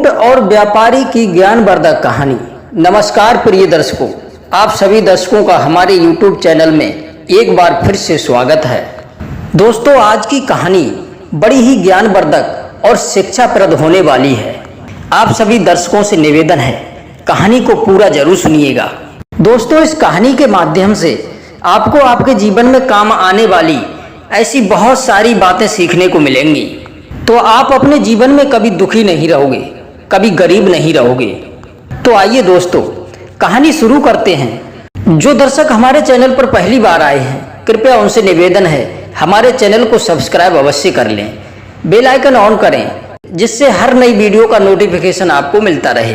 ऊंट और व्यापारी की ज्ञानवर्धक कहानी। नमस्कार प्रिय दर्शकों, आप सभी दर्शकों का हमारे YouTube चैनल में एक बार फिर से स्वागत है। दोस्तों, आज की कहानी बड़ी ही ज्ञानवर्धक और शिक्षाप्रद होने वाली है। आप सभी दर्शकों से निवेदन है, कहानी को पूरा जरूर सुनिएगा। दोस्तों, इस कहानी के माध्यम से आपको आपके जीवन में काम आने वाली ऐसी बहुत सारी बातें सीखने को मिलेंगी, तो आप अपने जीवन में कभी दुखी नहीं रहोगे, कभी गरीब नहीं रहोगे। तो आइए दोस्तों, कहानी शुरू करते हैं। जो दर्शक हमारे चैनल पर पहली बार आए हैं, कृपया उनसे निवेदन है हमारे चैनल को सब्सक्राइब अवश्य कर लें, बेल आइकन ऑन करें, जिससे हर नई वीडियो का नोटिफिकेशन आपको मिलता रहे।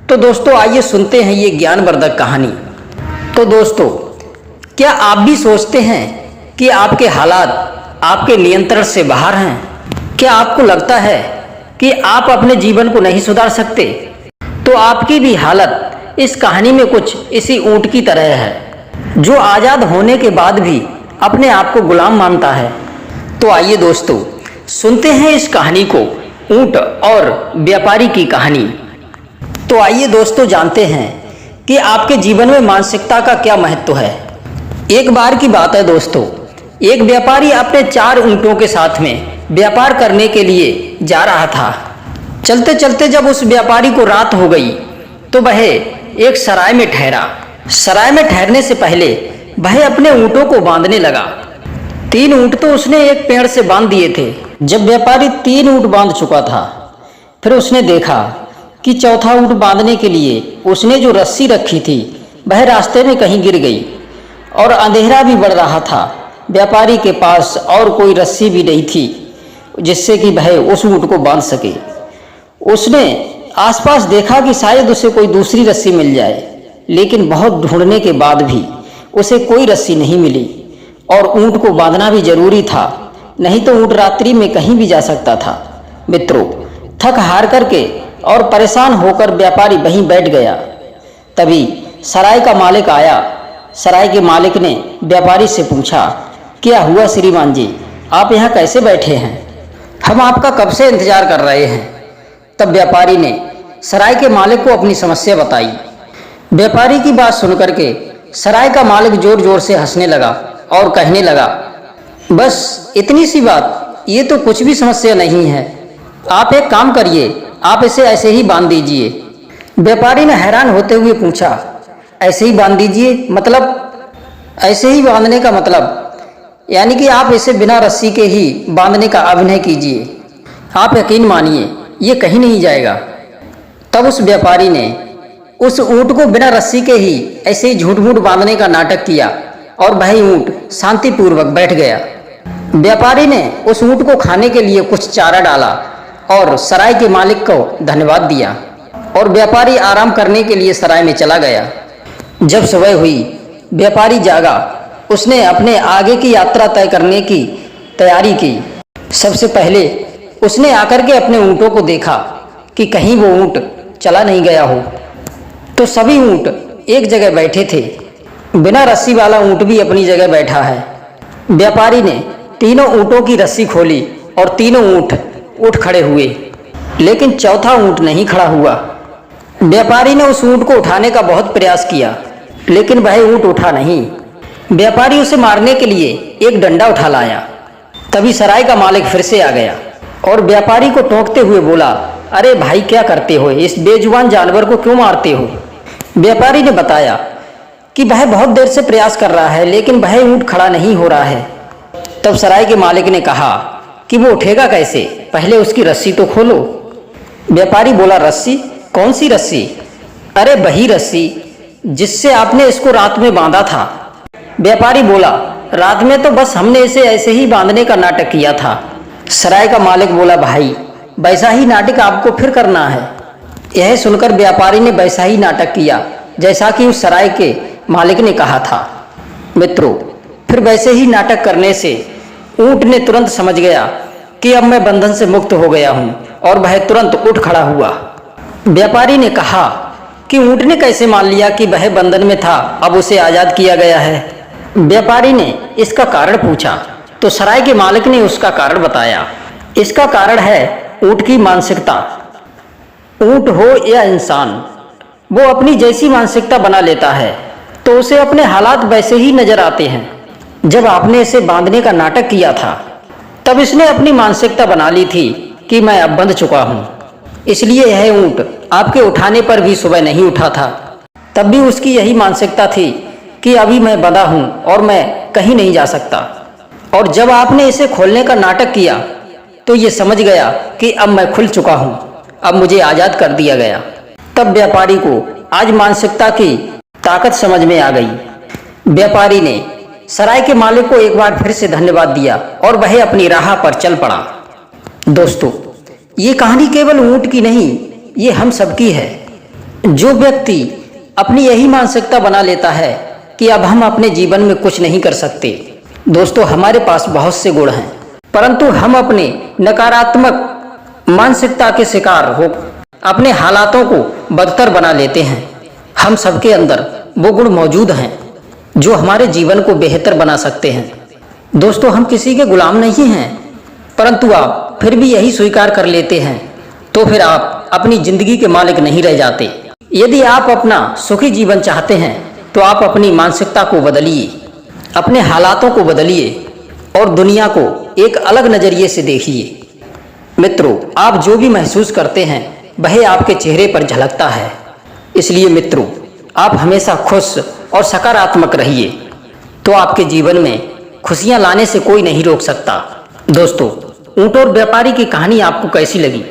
तो दोस्तों, आइए सुनते हैं ये ज्ञानवर्धक कहानी। तो दोस्तों, क्या आप भी सोचते हैं कि आपके हालात आपके नियंत्रण से बाहर हैं? क्या आपको लगता है कि आप अपने जीवन को नहीं सुधार सकते? तो आपकी भी हालत इस कहानी में कुछ इसी ऊंट की तरह है, जो आज़ाद होने के बाद भी अपने आप को गुलाम मानता है। तो आइए दोस्तों, सुनते हैं इस कहानी को, ऊंट और व्यापारी की कहानी। तो आइए दोस्तों, जानते हैं कि आपके जीवन में मानसिकता का क्या महत्व है। एक बार की बात है दोस्तों, एक व्यापारी अपने 4 ऊंटों के साथ में व्यापार करने के लिए जा रहा था। चलते चलते जब उस व्यापारी को रात हो गई तो वह एक सराय में ठहरा। सराय में ठहरने से पहले वह अपने ऊंटों को बांधने लगा। 3 ऊंट तो उसने एक पेड़ से बांध दिए थे। जब व्यापारी 3 ऊंट बांध चुका था, फिर उसने देखा कि चौथा ऊंट बांधने के लिए उसने जो रस्सी रखी थी वह रास्ते में कहीं गिर गई और अंधेरा भी बढ़ रहा था। व्यापारी के पास और कोई रस्सी भी नहीं थी जिससे कि वह उस ऊंट को बांध सके। उसने आसपास देखा कि शायद उसे कोई दूसरी रस्सी मिल जाए, लेकिन बहुत ढूंढने के बाद भी उसे कोई रस्सी नहीं मिली। और ऊंट को बांधना भी जरूरी था, नहीं तो ऊंट रात्रि में कहीं भी जा सकता था। मित्रों, थक हार करके और परेशान होकर व्यापारी वहीं बैठ गया। तभी सराय का मालिक आया। सराय के मालिक ने व्यापारी से पूछा, क्या हुआ श्रीमान जी, आप यहाँ कैसे बैठे हैं? हम आपका कब से इंतजार कर रहे हैं। तब व्यापारी ने सराय के मालिक को अपनी समस्या बताई। व्यापारी की बात सुनकर के सराय का मालिक जोर जोर से हंसने लगा और कहने लगा, बस इतनी सी बात, ये तो कुछ भी समस्या नहीं है। आप एक काम करिए, आप इसे ऐसे ही बांध दीजिए। व्यापारी ने हैरान होते हुए पूछा, ऐसे ही बांध दीजिए मतलब? ऐसे ही बांधने का मतलब यानी कि आप इसे बिना रस्सी के ही बांधने का अभिनय कीजिए। आप यकीन मानिए, ये कहीं नहीं जाएगा। तब उस व्यापारी ने उस ऊंट को बिना रस्सी के ही ऐसे ही झूठ मूठ बांधने का नाटक किया और वह ऊंट शांतिपूर्वक बैठ गया। व्यापारी ने उस ऊंट को खाने के लिए कुछ चारा डाला और सराय के मालिक को धन्यवाद दिया और व्यापारी आराम करने के लिए सराय में चला गया। जब सुबह हुई, व्यापारी जागा। उसने अपने आगे की यात्रा तय करने की तैयारी की। सबसे पहले उसने आकर के अपने ऊंटों को देखा कि कहीं वो ऊंट चला नहीं गया हो। तो सभी ऊंट एक जगह बैठे थे। बिना रस्सी वाला ऊंट भी अपनी जगह बैठा है। व्यापारी ने तीनों ऊंटों की रस्सी खोली और तीनों ऊंट उठ खड़े हुए, लेकिन चौथा ऊंट नहीं खड़ा हुआ। व्यापारी ने उस ऊंट को उठाने का बहुत प्रयास किया, लेकिन वह ऊंट उठा नहीं। व्यापारी उसे मारने के लिए एक डंडा उठा लाया। तभी सराय का मालिक फिर से आ गया और व्यापारी को टोकते हुए बोला, अरे भाई, क्या करते हो? इस बेजुबान जानवर को क्यों मारते हो? व्यापारी ने बताया कि वह बहुत देर से प्रयास कर रहा है, लेकिन वह ऊंट खड़ा नहीं हो रहा है। तब सराय के मालिक ने कहा कि वो उठेगा कैसे, पहले उसकी रस्सी तो खोलो। व्यापारी बोला, रस्सी? कौन सी रस्सी? अरे वही रस्सी जिससे आपने इसको रात में बांधा था। व्यापारी बोला, रात में तो बस हमने इसे ऐसे ही बांधने का नाटक किया था। सराय का मालिक बोला, भाई, वैसा ही नाटक आपको फिर करना है। यह सुनकर व्यापारी ने वैसा ही नाटक किया जैसा कि उस सराय के मालिक ने कहा था। मित्रों, फिर वैसे ही नाटक करने से ऊंट ने तुरंत समझ गया कि अब मैं बंधन से मुक्त हो गया हूँ और वह तुरंत उठ खड़ा हुआ। व्यापारी ने कहा कि ऊंट ने कैसे मान लिया कि वह बंधन में था, अब उसे आज़ाद किया गया है। व्यापारी ने इसका कारण पूछा तो सराय के मालिक ने उसका कारण बताया। इसका कारण है ऊंट की मानसिकता। ऊंट हो या इंसान, वो अपनी जैसी मानसिकता बना लेता है तो उसे अपने हालात वैसे ही नजर आते हैं। जब आपने इसे बांधने का नाटक किया था तब इसने अपनी मानसिकता बना ली थी कि मैं अब बंध चुका हूँ, इसलिए यह ऊंट आपके उठाने पर भी सुबह नहीं उठा था। तब भी उसकी यही मानसिकता थी कि अभी मैं बंधा हूँ और मैं कहीं नहीं जा सकता। और जब आपने इसे खोलने का नाटक किया तो ये समझ गया कि अब मैं खुल चुका हूँ, अब मुझे आज़ाद कर दिया गया। तब व्यापारी को आज मानसिकता की ताकत समझ में आ गई। व्यापारी ने सराय के मालिक को एक बार फिर से धन्यवाद दिया और वह अपनी राह पर चल पड़ा। दोस्तों, ये कहानी केवल ऊंट की नहीं, ये हम सबकी है। जो व्यक्ति अपनी यही मानसिकता बना लेता है कि अब हम अपने जीवन में कुछ नहीं कर सकते। दोस्तों, हमारे पास बहुत से गुण हैं, परंतु हम अपने नकारात्मक मानसिकता के शिकार हो अपने हालातों को बदतर बना लेते हैं। हम सबके अंदर वो गुण मौजूद हैं जो हमारे जीवन को बेहतर बना सकते हैं। दोस्तों, हम किसी के गुलाम नहीं हैं, परंतु आप फिर भी यही स्वीकार कर लेते हैं तो फिर आप अपनी जिंदगी के मालिक नहीं रह जाते। यदि आप अपना सुखी जीवन चाहते हैं तो आप अपनी मानसिकता को बदलिए, अपने हालातों को बदलिए और दुनिया को एक अलग नज़रिए से देखिए। मित्रों, आप जो भी महसूस करते हैं वह आपके चेहरे पर झलकता है। इसलिए मित्रों, आप हमेशा खुश और सकारात्मक रहिए तो आपके जीवन में खुशियां लाने से कोई नहीं रोक सकता। दोस्तों, ऊंट और व्यापारी की कहानी आपको कैसी लगी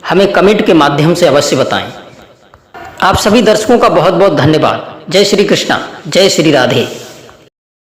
हमें कमेंट के माध्यम से अवश्य बताएं। आप सभी दर्शकों का बहुत बहुत धन्यवाद। जय श्री कृष्णा, जय श्री राधे।